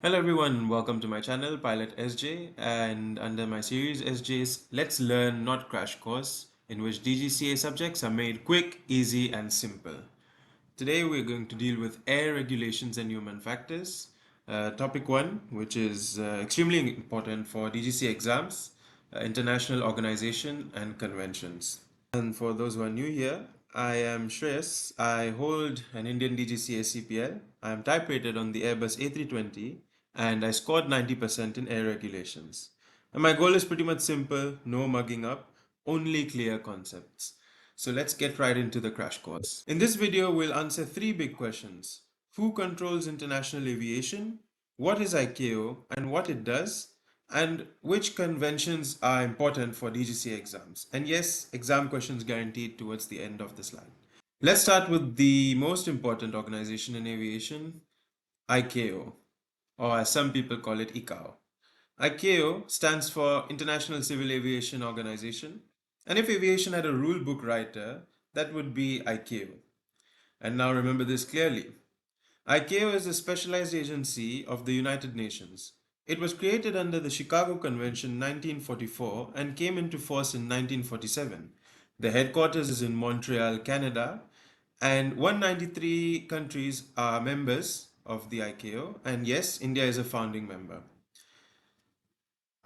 Hello everyone, welcome to my channel Pilot SJ, and under my series SJ's Let's Learn Not Crash course, in which DGCA subjects are made quick, easy and simple. Today we're going to deal with air regulations and human factors, topic 1, which is extremely important for DGCA exams, international organization and conventions. And for those who are new here, I am Shreyas. I hold an Indian DGCA CPL. I am type rated on the Airbus A320 and I scored 90% in air regulations. And my goal is pretty much simple, no mugging up, only clear concepts. So let's get right into the crash course. In this video, we'll answer three big questions. Who controls international aviation? What is ICAO and what it does? And which conventions are important for DGCA exams? And yes, exam questions guaranteed towards the end of the slide. Let's start with the most important organization in aviation, ICAO, or as some people call it, ICAO. ICAO stands for International Civil Aviation Organization, and if aviation had a rule book writer, that would be ICAO. And now remember this clearly. ICAO is a specialized agency of the United Nations. It was created under the Chicago Convention 1944 and came into force in 1947. The headquarters is in Montreal, Canada, and 193 countries are members of the ICAO, and yes, India is a founding member.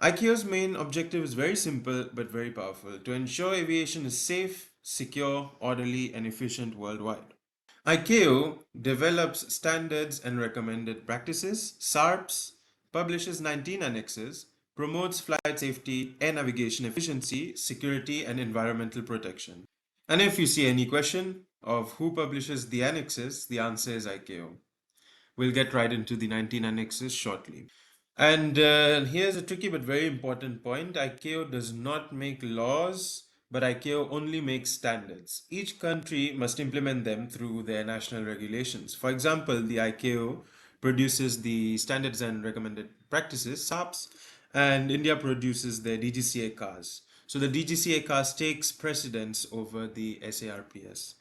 ICAO's main objective is very simple but very powerful: to ensure aviation is safe, secure, orderly, and efficient worldwide. ICAO develops standards and recommended practices, SARPs, publishes 19 annexes, promotes flight safety, air navigation efficiency, security, and environmental protection. And if you see any question of who publishes the annexes, the answer is ICAO. We'll get right into the 19 annexes shortly. And here's a tricky but very important point. ICAO does not make laws, but ICAO only makes standards. Each country must implement them through their national regulations. For example, the ICAO produces the standards and recommended practices, SAPs, and India produces their DGCA cars. So the DGCA cars takes precedence over the SARPS.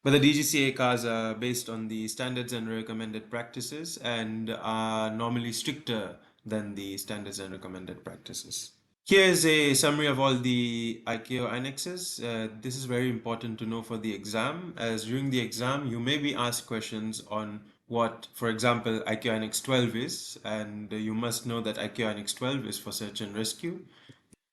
But the DGCA cars are based on the standards and recommended practices and are normally stricter than the standards and recommended practices. Here is a summary of all the ICAO annexes. This is very important to know for the exam, as during the exam you may be asked questions on what, for example, ICAO Annex 12 is, and you must know that ICAO Annex 12 is for search and rescue.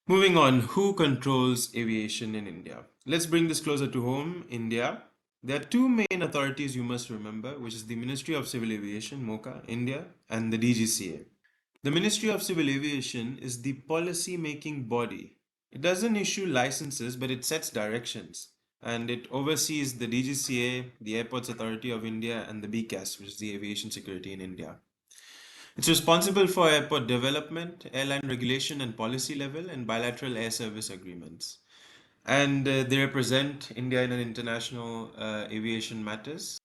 Moving on, who controls aviation in India? Let's bring this closer to home, India. There are two main authorities you must remember, which is the Ministry of Civil Aviation, MOCA, India, and the DGCA. The Ministry of Civil Aviation is the policy-making body. It doesn't issue licenses, but it sets directions. And it oversees the DGCA, the Airports Authority of India, and the BCAS, which is the Aviation Security in India. It's responsible for airport development, airline regulation and policy level, and bilateral air service agreements. And they represent India in an international aviation matters.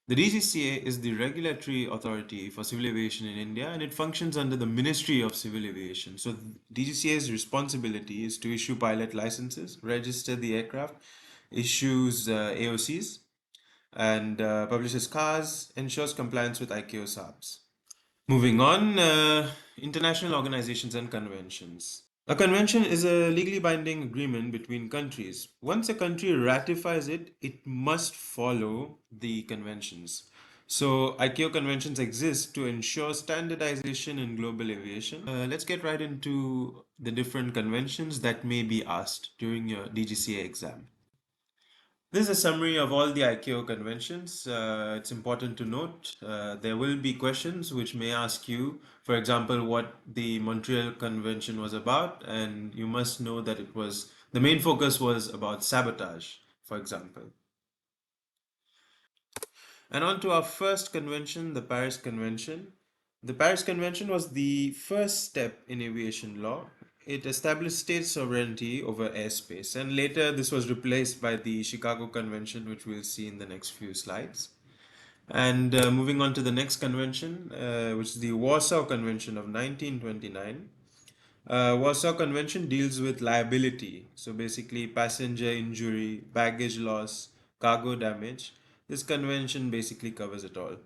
The DGCA is the regulatory authority for civil aviation in India, and it functions under the Ministry of Civil Aviation. So DGCA's responsibility is to issue pilot licenses, register the aircraft, issues AOCs, and publishes CARs, ensures compliance with ICAO SABs. Moving on, international organizations and conventions. A convention is a legally binding agreement between countries. Once a country ratifies it, it must follow the conventions. So ICAO conventions exist to ensure standardization in global aviation. Let's get right into the different conventions that may be asked during your DGCA exam. This is a summary of all the ICAO conventions. It's important to note there will be questions which may ask you, for example, what the Montreal Convention was about, and you must know that the main focus was about sabotage, for example. And on to our first convention, the Paris Convention. The Paris Convention was the first step in aviation law. It established state sovereignty over airspace, and later this was replaced by the Chicago Convention, which we'll see in the next few slides. And moving on to the next convention, which is the Warsaw Convention of 1929. Warsaw Convention deals with liability, so basically passenger injury, baggage loss, cargo damage. This convention basically covers it all.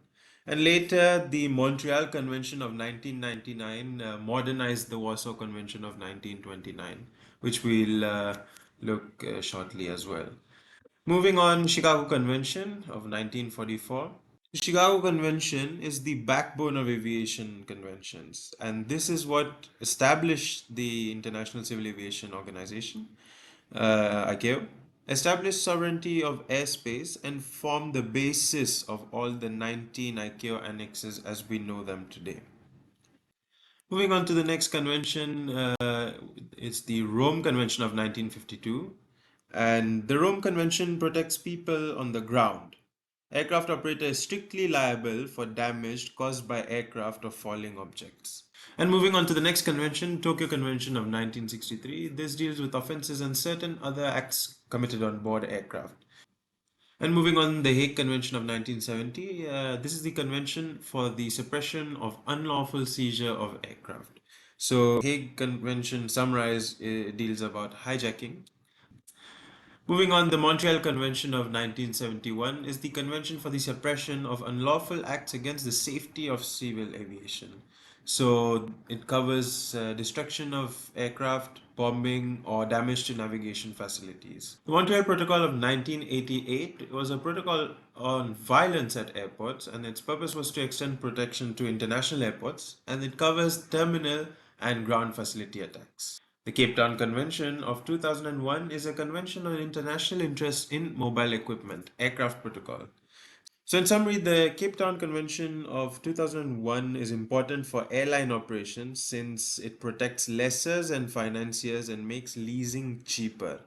And later, the Montreal Convention of 1999 modernized the Warsaw Convention of 1929, which we'll look shortly as well. Moving on, Chicago Convention of 1944. The Chicago Convention is the backbone of aviation conventions, and this is what established the International Civil Aviation Organization, ICAO, established sovereignty of airspace, and formed the basis of all the 19 ICAO annexes as we know them today. Moving on to the next convention, it's the Rome Convention of 1952. And the Rome Convention protects people on the ground. Aircraft operator is strictly liable for damage caused by aircraft or falling objects. And moving on to the next convention, Tokyo Convention of 1963. This deals with offenses and certain other acts committed on board aircraft. And moving on, the Hague Convention of 1970. This is the convention for the suppression of unlawful seizure of aircraft. So, Hague Convention summarized deals about hijacking. Moving on, the Montreal Convention of 1971 is the convention for the suppression of unlawful acts against the safety of civil aviation. So it covers destruction of aircraft, bombing, or damage to navigation facilities. The Montreal Protocol of 1988 was a protocol on violence at airports, and its purpose was to extend protection to international airports, and it covers terminal and ground facility attacks. The Cape Town Convention of 2001 is a convention on international interest in mobile equipment, aircraft protocol. So, in summary, the Cape Town Convention of 2001 is important for airline operations since it protects lessors and financiers and makes leasing cheaper.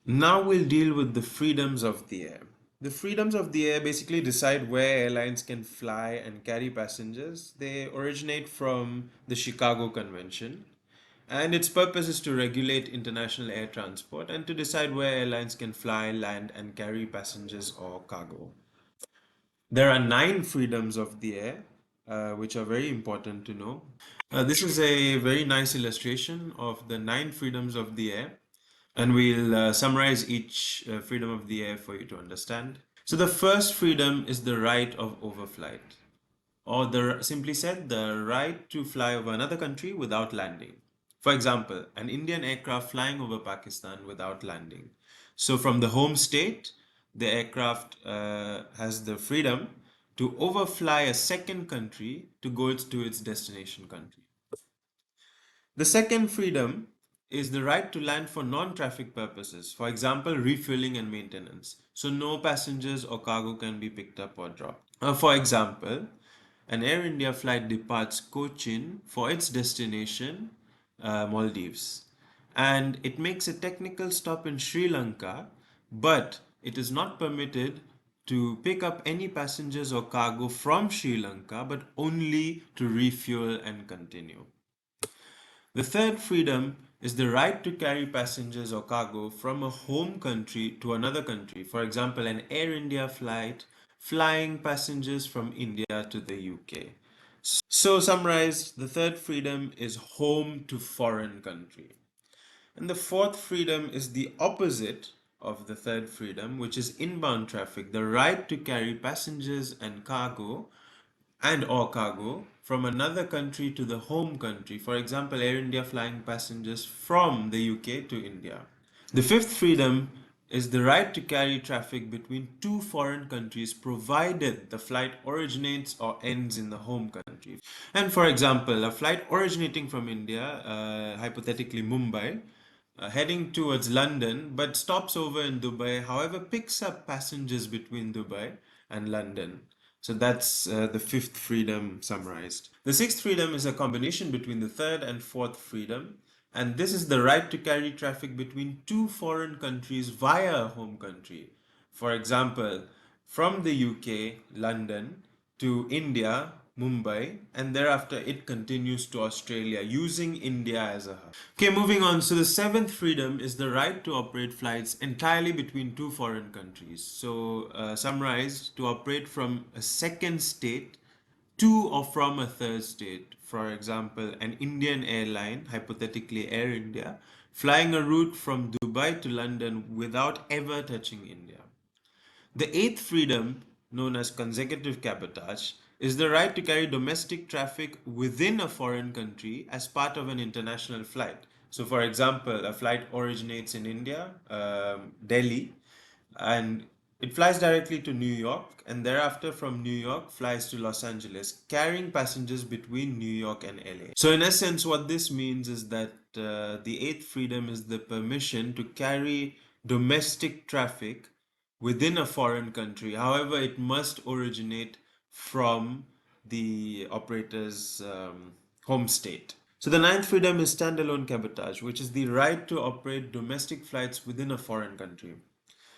Now we'll deal with the freedoms of the air. The freedoms of the air basically decide where airlines can fly and carry passengers. They originate from the Chicago Convention, and its purpose is to regulate international air transport and to decide where airlines can fly, land, and carry passengers or cargo. There are 9 freedoms of the air, which are very important to know. This is a very nice illustration of the 9 freedoms of the air, and we'll summarize each freedom of the air for you to understand. So, the first freedom is the right of overflight, or simply said, the right to fly over another country without landing. For example, an Indian aircraft flying over Pakistan without landing. So, from the home state, the aircraft has the freedom to overfly a second country to go to its destination country. The second freedom is the right to land for non-traffic purposes, for example, refueling and maintenance. So no passengers or cargo can be picked up or dropped. For example, an Air India flight departs Cochin for its destination, Maldives, and it makes a technical stop in Sri Lanka, but it is not permitted to pick up any passengers or cargo from Sri Lanka, but only to refuel and continue. The third freedom is the right to carry passengers or cargo from a home country to another country. For example, an Air India flight flying passengers from India to the UK. So, summarized, the third freedom is home to foreign country. And the fourth freedom is the opposite of the third freedom, which is inbound traffic, the right to carry passengers and or cargo from another country to the home country. For example, Air India flying passengers from the UK to India. The fifth freedom is the right to carry traffic between two foreign countries provided the flight originates or ends in the home country. And for example, a flight originating from India, hypothetically Mumbai, heading towards London but stops over in Dubai, however, picks up passengers between Dubai and London. So that's the fifth freedom summarized. The sixth freedom is a combination between the third and fourth freedom, and this is the right to carry traffic between two foreign countries via a home country. For example, from the UK, London, to India, Mumbai, and thereafter it continues to Australia using India as a hub. Okay, moving on. So, the seventh freedom is the right to operate flights entirely between two foreign countries. So, summarized, to operate from a second state to or from a third state. For example, an Indian airline, hypothetically Air India, flying a route from Dubai to London without ever touching India. The eighth freedom, known as consecutive cabotage, is the right to carry domestic traffic within a foreign country as part of an international flight. So, for example, a flight originates in India, Delhi, and it flies directly to New York, and thereafter from New York flies to Los Angeles, carrying passengers between New York and LA. So, in essence, what this means is that the eighth freedom is the permission to carry domestic traffic within a foreign country. However, it must originate from the operator's home state. So the ninth freedom is standalone cabotage, which is the right to operate domestic flights within a foreign country.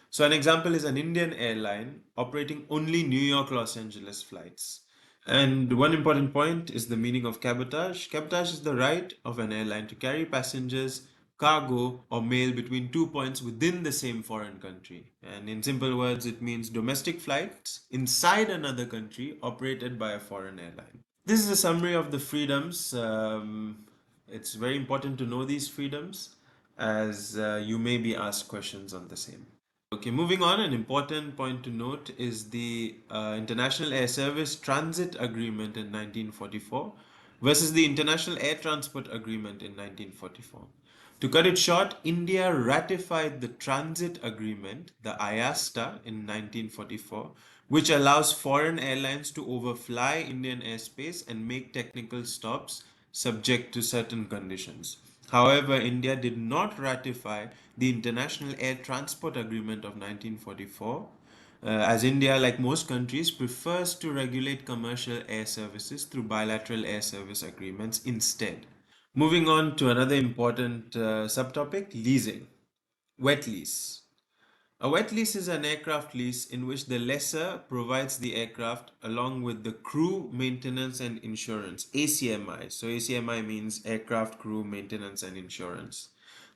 So an example is an Indian airline operating only New York Los Angeles flights. And one important point is the meaning of cabotage. Cabotage is the right of an airline to carry passengers, cargo, or mail between two points within the same foreign country. And in simple words, it means domestic flights inside another country operated by a foreign airline. This is a summary of the freedoms. It's very important to know these freedoms as you may be asked questions on the same. Okay, moving on, an important point to note is the International Air Service Transit Agreement in 1944 versus the International Air Transport Agreement in 1944. To cut it short, India ratified the Transit Agreement, the IASTA, in 1944, which allows foreign airlines to overfly Indian airspace and make technical stops subject to certain conditions. However, India did not ratify the International Air Transport Agreement of 1944, as India, like most countries, prefers to regulate commercial air services through bilateral air service agreements instead. Moving on to another important subtopic, leasing. Wet lease. A wet lease is an aircraft lease in which the lessor provides the aircraft along with the crew, maintenance, and insurance, ACMI. So, ACMI means aircraft crew maintenance and insurance.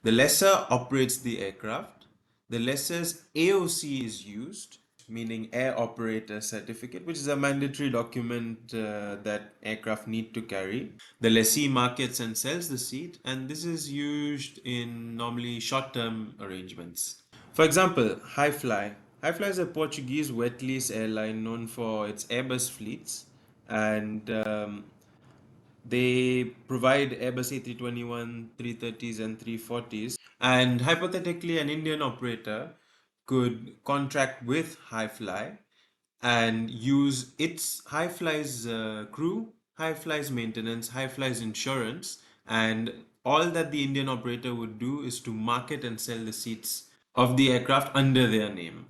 The lessor operates the aircraft. The lessor's AOC is used, meaning Air Operator Certificate, which is a mandatory document that aircraft need to carry. The lessee markets and sells the seat, and this is used in normally short-term arrangements. For example, Highfly. Highfly is a Portuguese wet lease airline known for its Airbus fleets, and they provide Airbus A321, 330s, and 340s. And hypothetically, an Indian operator could contract with Highfly and use its Highfly's crew, Highfly's maintenance, Highfly's insurance, and all that the Indian operator would do is to market and sell the seats of the aircraft under their name.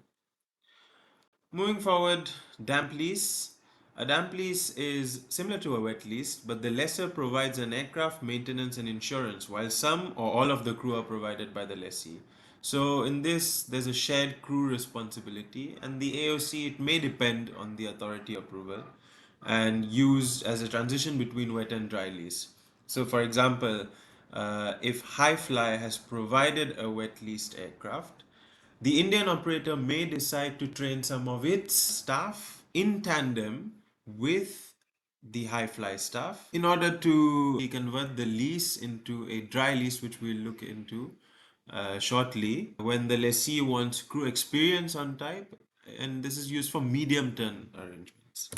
Moving forward, damp lease. A damp lease is similar to a wet lease, but the lessor provides an aircraft maintenance and insurance, while some or all of the crew are provided by the lessee. So in this, there's a shared crew responsibility, and the AOC, it may depend on the authority approval and used as a transition between wet and dry lease. So for example, if Highfly has provided a wet leased aircraft, the Indian operator may decide to train some of its staff in tandem with the Highfly staff in order to convert the lease into a dry lease, which we'll look into shortly, when the lessee wants crew experience on type, and this is used for medium term arrangements.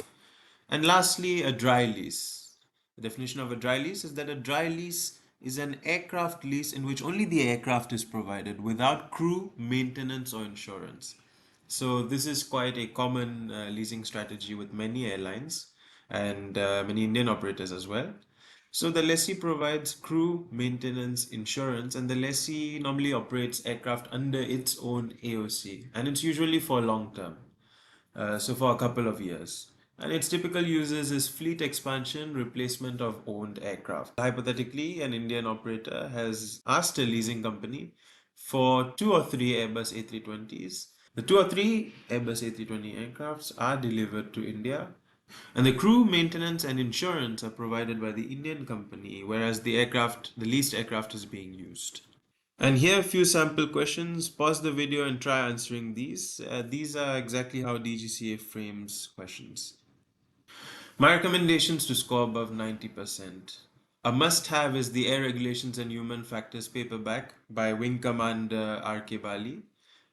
And lastly, a dry lease. The definition of a dry lease is that a dry lease is an aircraft lease in which only the aircraft is provided without crew, maintenance, or insurance. So, this is quite a common leasing strategy with many airlines and many Indian operators as well. So, the lessee provides crew, maintenance, insurance, and the lessee normally operates aircraft under its own AOC, and it's usually for long term. So for a couple of years. And its typical uses is fleet expansion, replacement of owned aircraft. Hypothetically, an Indian operator has asked a leasing company for two or three Airbus A320s. The two or three Airbus A320 aircrafts are delivered to India, and the crew, maintenance, and insurance are provided by the Indian company, whereas the leased aircraft is being used. And here are a few sample questions. Pause the video and try answering these. These are exactly how Dgca frames questions. My recommendations to score above 90%. A must-have is the Air Regulations and Human Factors paperback by Wing Commander R.K. Bali.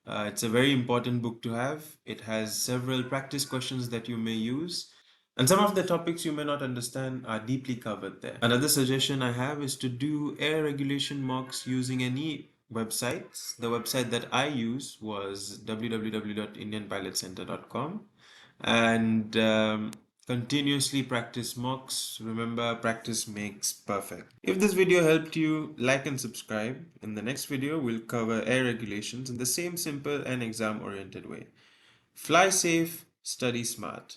It's a very important book to have. It has several practice questions that you may use. And some of the topics you may not understand are deeply covered there. Another suggestion I have is to do air regulation mocks using any websites. The website that I use was www.indianpilotcenter.com, and continuously practice mocks. Remember, practice makes perfect. If this video helped you, like and subscribe. In the next video, we'll cover air regulations in the same simple and exam oriented way. Fly safe, study smart.